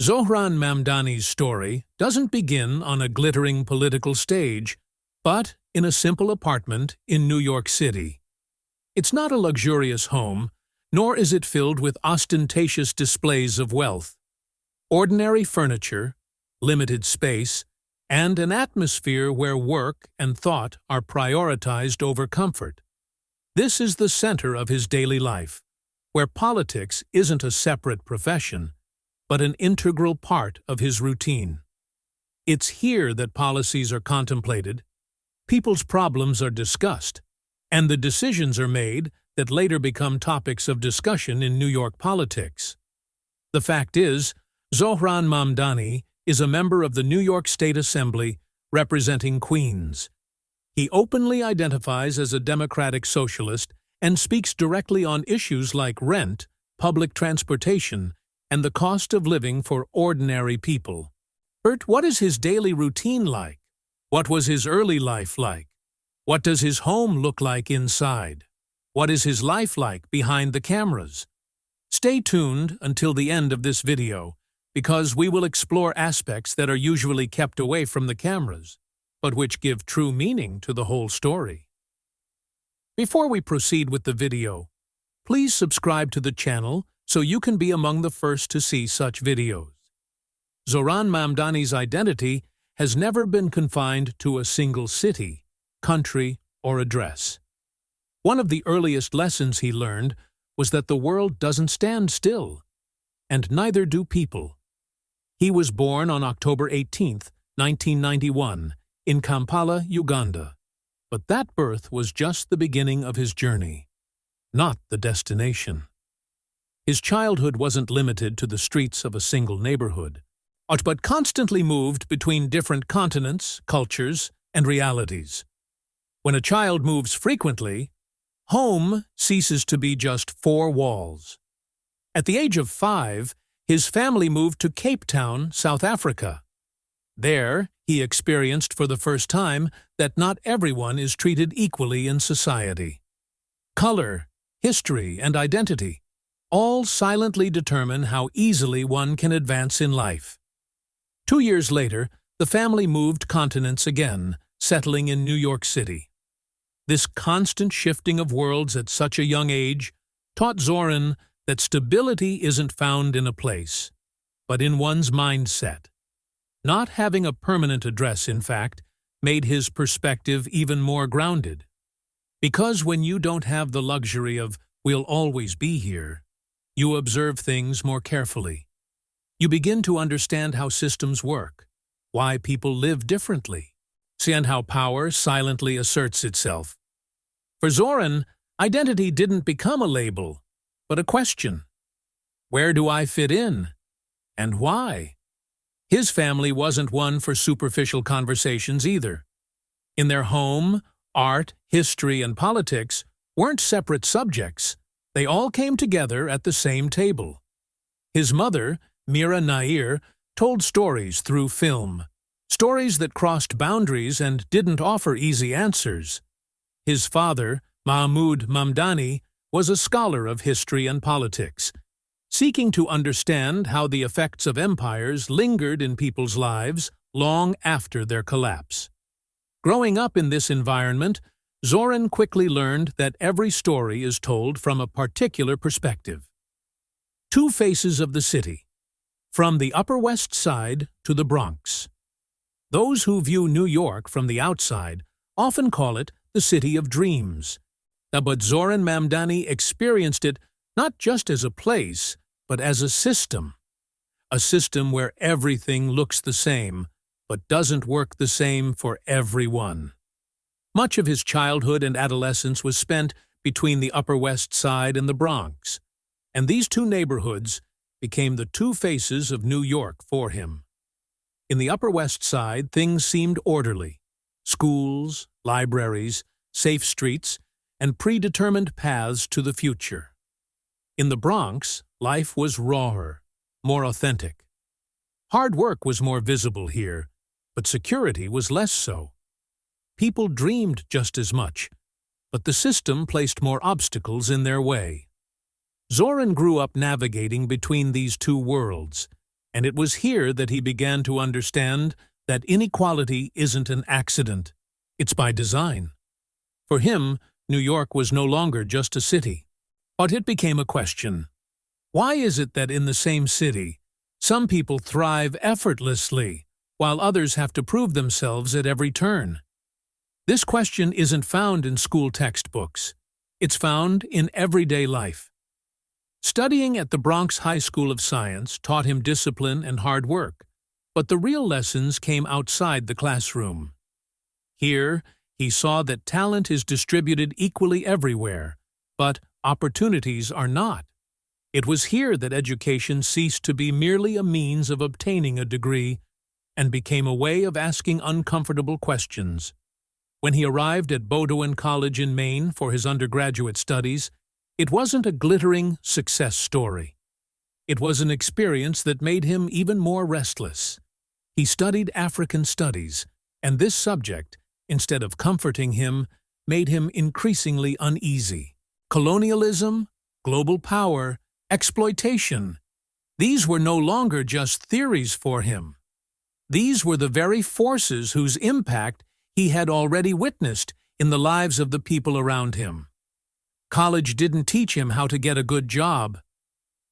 Zohran Mamdani's story doesn't begin on a glittering political stage, but in a simple apartment in New York City. It's not a luxurious home, nor is it filled with ostentatious displays of wealth. Ordinary furniture, limited space, and an atmosphere where work and thought are prioritized over comfort. This is the center of his daily life, where politics isn't a separate profession, but an integral part of his routine. It's here that policies are contemplated, people's problems are discussed, and the decisions are made that later become topics of discussion in New York politics. The fact is, Zohran Mamdani is a member of the New York State Assembly representing Queens. He openly identifies as a democratic socialist and speaks directly on issues like rent, public transportation, and the cost of living for ordinary people. Bert, what is his daily routine like? What was his early life like? What does his home look like inside? What is his life like behind the cameras? Stay tuned until the end of this video, because we will explore aspects that are usually kept away from the cameras, but which give true meaning to the whole story. Before we proceed with the video, please subscribe to the channel so you can be among the first to see such videos. Zohran Mamdani's identity has never been confined to a single city, country, or address. One of the earliest lessons he learned was that the world doesn't stand still, and neither do people. He was born on October 18, 1991, in Kampala, Uganda. But that birth was just the beginning of his journey, not the destination. His childhood wasn't limited to the streets of a single neighborhood, but constantly moved between different continents, cultures, and realities. When a child moves frequently, home ceases to be just four walls. At the age of 5, his family moved to Cape Town, South Africa. There, he experienced for the first time that not everyone is treated equally in society. Color, history, and identity all silently determine how easily one can advance in life. 2 years later, the family moved continents again, settling in New York City. This constant shifting of worlds at such a young age taught Zohran that stability isn't found in a place, but in one's mindset. Not having a permanent address, in fact, made his perspective even more grounded. Because when you don't have the luxury of "we'll always be here," you observe things more carefully. You begin to understand how systems work, why people live differently, and how power silently asserts itself. For Zohran, identity didn't become a label, but a question. Where do I fit in? And why? His family wasn't one for superficial conversations either. In their home, art, history, and politics weren't separate subjects. They all came together at the same table. His mother, Mira Nair, told stories through film, stories that crossed boundaries and didn't offer easy answers. His father, Mahmoud Mamdani, was a scholar of history and politics, seeking to understand how the effects of empires lingered in people's lives long after their collapse. Growing up in this environment, Zohran quickly learned that every story is told from a particular perspective. Two faces of the city, from the Upper West Side to the Bronx. Those who view New York from the outside often call it the city of dreams. But Zohran Mamdani experienced it not just as a place, but as a system where everything looks the same, but doesn't work the same for everyone. Much of his childhood and adolescence was spent between the Upper West Side and the Bronx, and these two neighborhoods became the two faces of New York for him. In the Upper West Side, things seemed orderly: schools, libraries, safe streets, and predetermined paths to the future. In the Bronx, life was rawer, more authentic. Hard work was more visible here, but security was less so. People dreamed just as much, but the system placed more obstacles in their way. Zohran grew up navigating between these two worlds, And it was here that he began to understand that inequality isn't an accident. It's by design. For him, New York was no longer just a city, but it became a question. Why is it that in the same city, some people thrive effortlessly, while others have to prove themselves at every turn? This question isn't found in school textbooks. It's found in everyday life. Studying at the Bronx High School of Science taught him discipline and hard work, but the real lessons came outside the classroom. Here, he saw that talent is distributed equally everywhere, but opportunities are not. It was here that education ceased to be merely a means of obtaining a degree and became a way of asking uncomfortable questions. When he arrived at Bowdoin College in Maine for his undergraduate studies, it wasn't a glittering success story. It was an experience that made him even more restless. He studied African studies, and this subject, instead of comforting him, made him increasingly uneasy. Colonialism, global power, exploitation. These were no longer just theories for him. These were the very forces whose impact he had already witnessed in the lives of the people around him. College didn't teach him how to get a good job.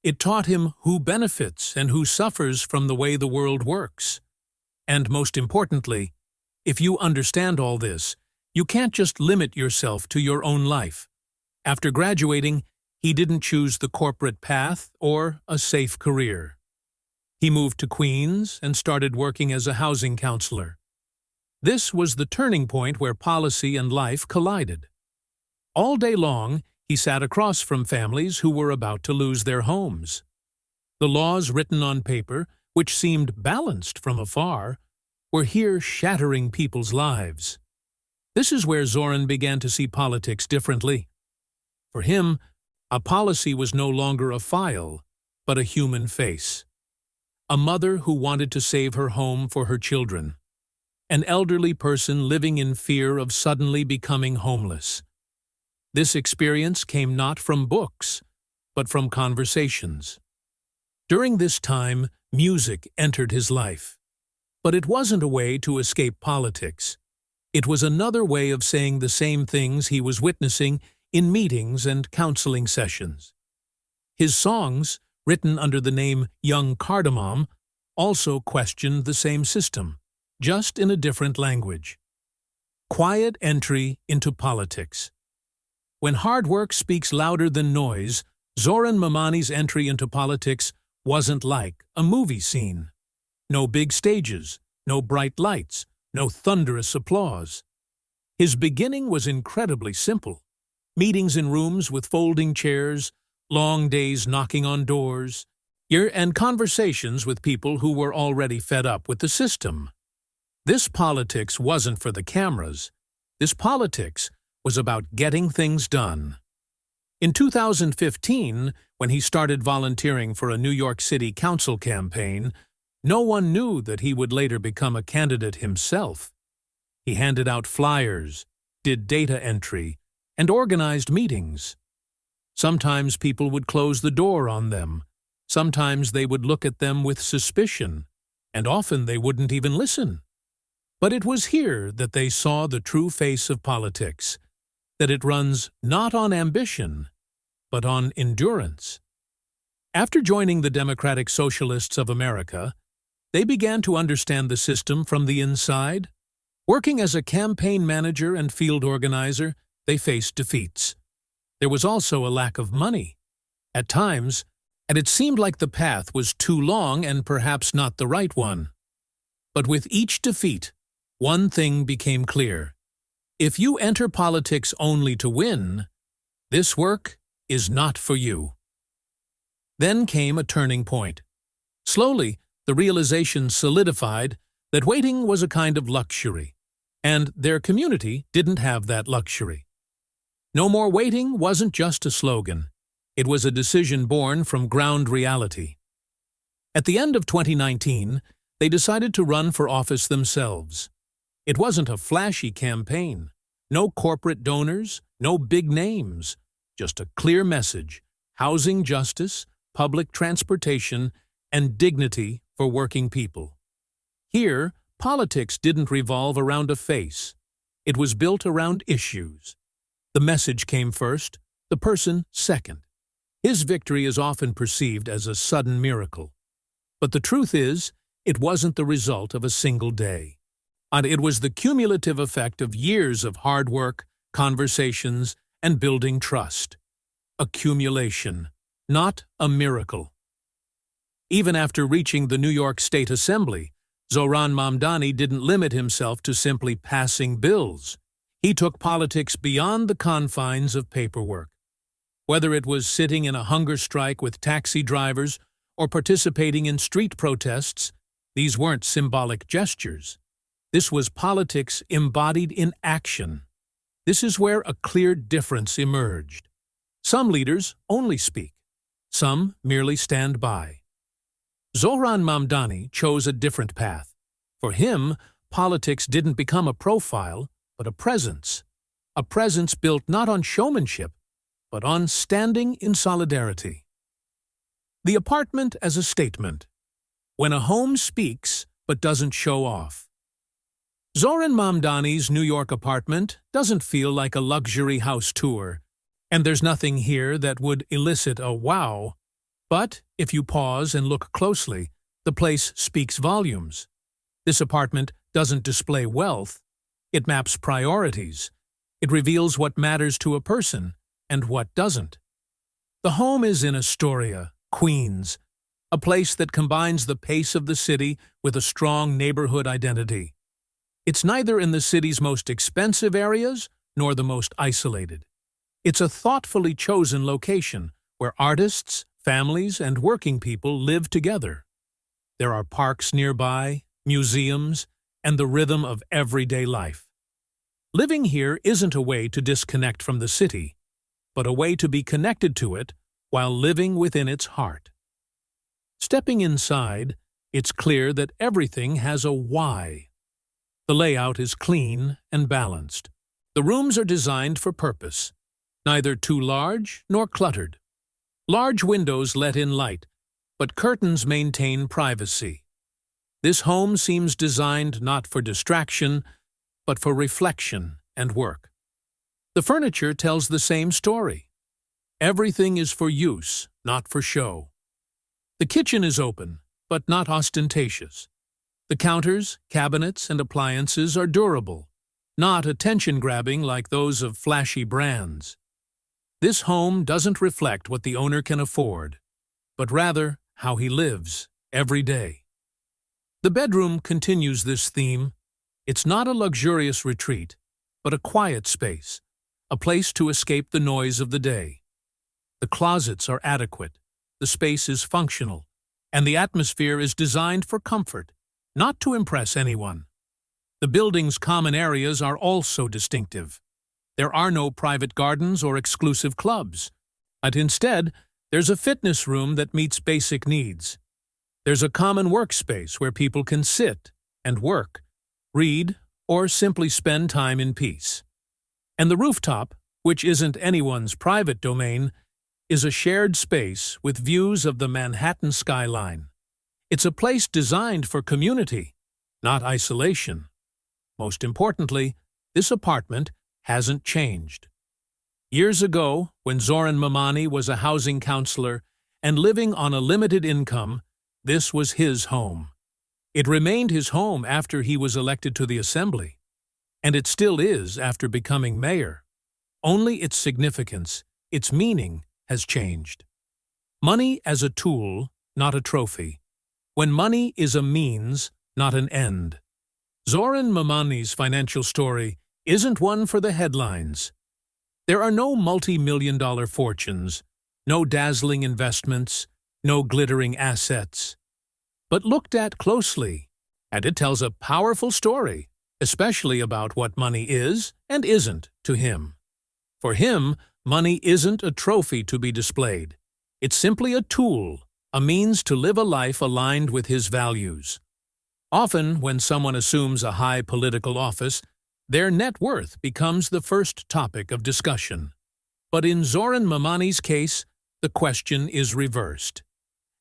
It taught him who benefits and who suffers from the way the world works. And most importantly, if you understand all this, you can't just limit yourself to your own life. After graduating, he didn't choose the corporate path or a safe career. He moved to Queens and started working as a housing counselor. This was the turning point where policy and life collided. All day long, he sat across from families who were about to lose their homes. The laws written on paper, which seemed balanced from afar, were here shattering people's lives. This is where Zohran began to see politics differently. For him, a policy was no longer a file, but a human face. A mother who wanted to save her home for her children. An elderly person living in fear of suddenly becoming homeless. This experience came not from books, but from conversations. During this time, music entered his life. But it wasn't a way to escape politics. It was another way of saying the same things he was witnessing in meetings and counseling sessions. His songs, written under the name Young Cardamom, also questioned the same system, just in a different language. Quiet entry into politics. When hard work speaks louder than noise, Zohran Mamdani's entry into politics wasn't like a movie scene. No big stages, no bright lights, no thunderous applause. His beginning was incredibly simple. Meetings in rooms with folding chairs, long days knocking on doors, and conversations with people who were already fed up with the system. This politics wasn't for the cameras. This politics was about getting things done. In 2015, when he started volunteering for a New York City council campaign, no one knew that he would later become a candidate himself. He handed out flyers, did data entry, and organized meetings. Sometimes people would close the door on them. Sometimes they would look at them with suspicion, and often they wouldn't even listen. But it was here that they saw the true face of politics, that it runs not on ambition, but on endurance. After joining the Democratic Socialists of America, they began to understand the system from the inside. Working as a campaign manager and field organizer, they faced defeats. There was also a lack of money. At times, and it seemed like the path was too long and perhaps not the right one. But with each defeat, one thing became clear. If you enter politics only to win, this work is not for you. Then came a turning point. Slowly, the realization solidified that waiting was a kind of luxury, and their community didn't have that luxury. No more waiting wasn't just a slogan. It was a decision born from ground reality. At the end of 2019, they decided to run for office themselves. It wasn't a flashy campaign. No corporate donors, no big names. Just a clear message: housing justice, public transportation, and dignity for for working people. Here, politics didn't revolve around a face. It was built around issues. The message came first, the person second. His victory is often perceived as a sudden miracle. But the truth is, it wasn't the result of a single day. And it was the cumulative effect of years of hard work, conversations, and building trust. Accumulation, not a miracle. Even after reaching the New York State Assembly, Zohran Mamdani didn't limit himself to simply passing bills. He took politics beyond the confines of paperwork. Whether it was sitting in a hunger strike with taxi drivers or participating in street protests, these weren't symbolic gestures. This was politics embodied in action. This is where a clear difference emerged. Some leaders only speak. Some merely stand by. Zohran Mamdani chose a different path. For him, politics didn't become a profile, but a presence built not on showmanship, but on standing in solidarity. The apartment as a statement. When a home speaks but doesn't show off. Zohran Mamdani's New York apartment doesn't feel like a luxury house tour, and there's nothing here that would elicit a wow. But if you pause and look closely, the place speaks volumes. This apartment doesn't display wealth. It maps priorities. It reveals what matters to a person and what doesn't. The home is in Astoria, Queens, a place that combines the pace of the city with a strong neighborhood identity. It's neither in the city's most expensive areas nor the most isolated. It's a thoughtfully chosen location where artists, families, and working people live together. There are parks nearby, museums, and the rhythm of everyday life. Living here isn't a way to disconnect from the city, but a way to be connected to it while living within its heart. Stepping inside, it's clear that everything has a why. The layout is clean and balanced. The rooms are designed for purpose, neither too large nor cluttered. Large windows let in light, but curtains maintain privacy. This home seems designed not for distraction, but for reflection and work. The furniture tells the same story. Everything is for use, not for show. The kitchen is open, but not ostentatious. The counters, cabinets, and appliances are durable, not attention-grabbing like those of flashy brands. This home doesn't reflect what the owner can afford, but rather how he lives every day. The bedroom continues this theme. It's not a luxurious retreat, but a quiet space, a place to escape the noise of the day. The closets are adequate, the space is functional, and the atmosphere is designed for comfort, not to impress anyone. The building's common areas are also distinctive. There are no private gardens or exclusive clubs, but instead, there's a fitness room that meets basic needs. There's a common workspace where people can sit and work, read, or simply spend time in peace. And the rooftop, which isn't anyone's private domain, is a shared space with views of the Manhattan skyline. It's a place designed for community, not isolation. Most importantly, this apartment hasn't changed. Years ago, when Zohran Mamdani was a housing counselor and living on a limited income, this was his home. It remained his home after he was elected to the assembly, and it still is after becoming mayor. Only its significance, its meaning, has changed. Money as a tool, not a trophy. When money is a means, not an end. Zohran Mamdani's financial story isn't one for the headlines. There are no multi-million-dollar fortunes, no dazzling investments, no glittering assets. But looked at closely, and it tells a powerful story, especially about what money is and isn't to him. For him, money isn't a trophy to be displayed. It's simply a tool, a means to live a life aligned with his values. Often, when someone assumes a high political office, their net worth becomes the first topic of discussion. But in Zohran Mamdani's case, the question is reversed.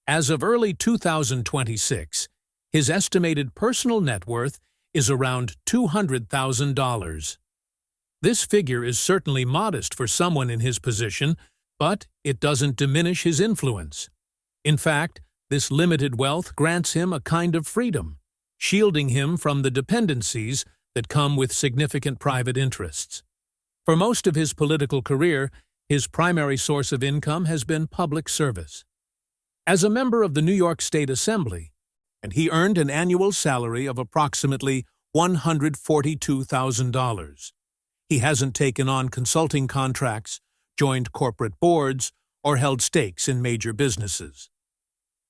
As of early 2026, His estimated personal net worth is around $200,000. This figure is certainly modest for someone in his position, but it doesn't diminish his influence. In fact, this limited wealth grants him a kind of freedom, shielding him from the dependencies that come with significant private interests. For most of his political career, his primary source of income has been public service. As a member of the New York State Assembly, and he earned an annual salary of approximately $142,000. He hasn't taken on consulting contracts, joined corporate boards, or held stakes in major businesses.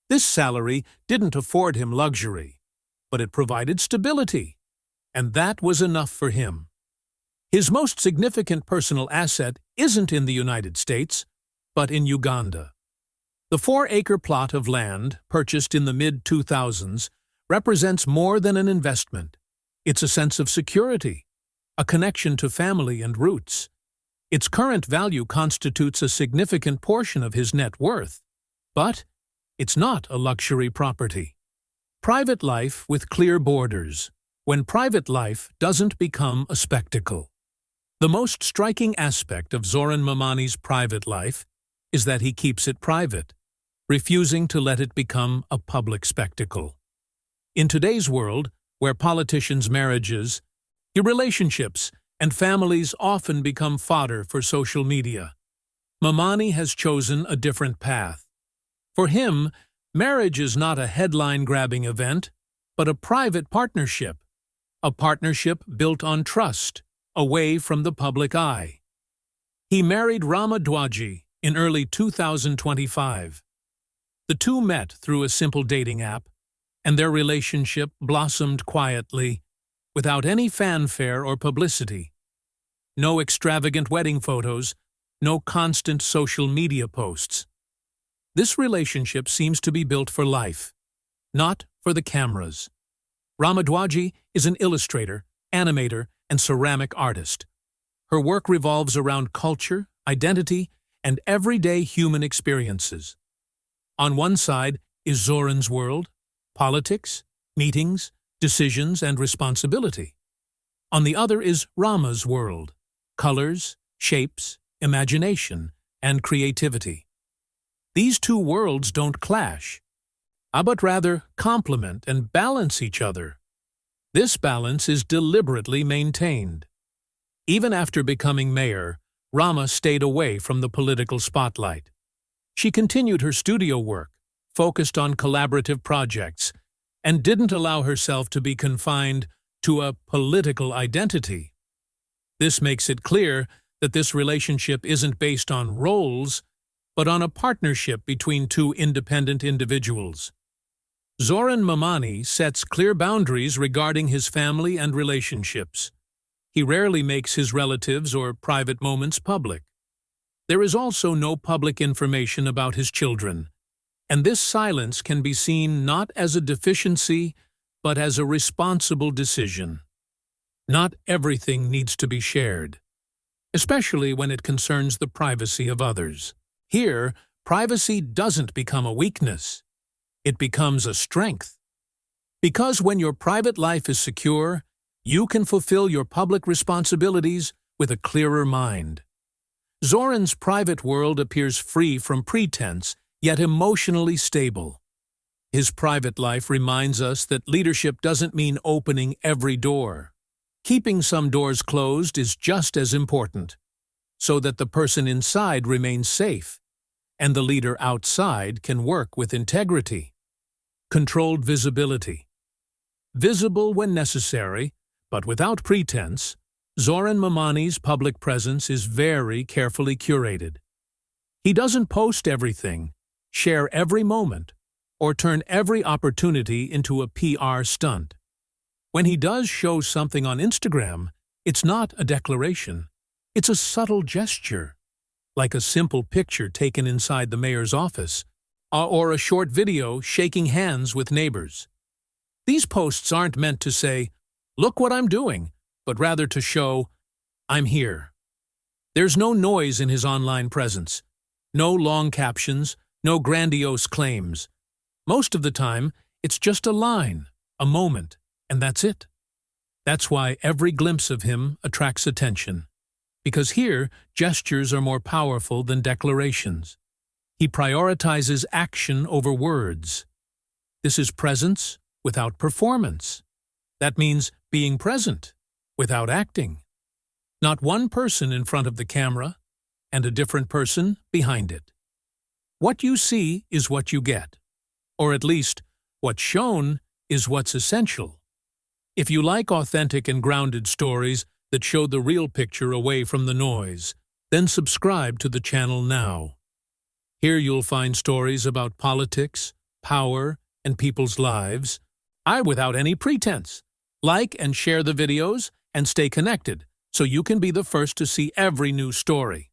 This salary didn't afford him luxury, but it provided stability, and that was enough for him. His most significant personal asset isn't in the United States, but in Uganda. The 4-acre plot of land, purchased in the mid-2000s, represents more than an investment. It's a sense of security, a connection to family and roots. Its current value constitutes a significant portion of his net worth, but it's not a luxury property. Private life with clear borders, when private life doesn't become a spectacle. The most striking aspect of Zohran Mamdani's private life is that he keeps it private, refusing to let it become a public spectacle. In today's world, where politicians' marriages, relationships, and families often become fodder for social media, Mamdani has chosen a different path. For him, marriage is not a headline-grabbing event, but a private partnership, a partnership built on trust, away from the public eye. He married Rama Dwaji in early 2025. The two met through a simple dating app, and their relationship blossomed quietly, without any fanfare or publicity. No extravagant wedding photos, no constant social media posts. This relationship seems to be built for life, not for the cameras. Rama Dwaji is an illustrator, animator, and ceramic artist. Her work revolves around culture, identity, and everyday human experiences. On one side is Zohran's world, politics, meetings, decisions, and responsibility. On the other is Rama's world, colors, shapes, imagination, and creativity. These two worlds don't clash, but rather complement and balance each other. This balance is deliberately maintained. Even after becoming mayor, Rama stayed away from the political spotlight. She continued her studio work, focused on collaborative projects, and didn't allow herself to be confined to a political identity. This makes it clear that this relationship isn't based on roles, but on a partnership between two independent individuals. Zohran Mamdani sets clear boundaries regarding his family and relationships. He rarely makes his relatives or private moments public. There is also no public information about his children, and this silence can be seen not as a deficiency, but as a responsible decision. Not everything needs to be shared, especially when it concerns the privacy of others. Here, privacy doesn't become a weakness. It becomes a strength. Because when your private life is secure, you can fulfill your public responsibilities with a clearer mind. Zohran's private world appears free from pretense, yet emotionally stable. His private life reminds us that leadership doesn't mean opening every door. Keeping some doors closed is just as important, so that the person inside remains safe, and the leader outside can work with integrity. Controlled visibility. Visible when necessary, but without pretense, Zohran Mamdani's public presence is very carefully curated. He doesn't post everything, share every moment, or turn every opportunity into a PR stunt. When he does show something on Instagram, it's not a declaration. It's a subtle gesture, like a simple picture taken inside the mayor's office, or a short video shaking hands with neighbors. These posts aren't meant to say, "Look what I'm doing," but rather to show, "I'm here." There's no noise in his online presence, no long captions, no grandiose claims. Most of the time, it's just a line, a moment, and that's it. That's why every glimpse of him attracts attention. Because here, gestures are more powerful than declarations. He prioritizes action over words. This is presence without performance. That means being present without acting. Not one person in front of the camera and a different person behind it. What you see is what you get. Or at least, what's shown is what's essential. If you like authentic and grounded stories that show the real picture away from the noise, then subscribe to the channel now. Here you'll find stories about politics, power, and people's lives, without any pretense. Like and share the videos and stay connected so you can be the first to see every new story.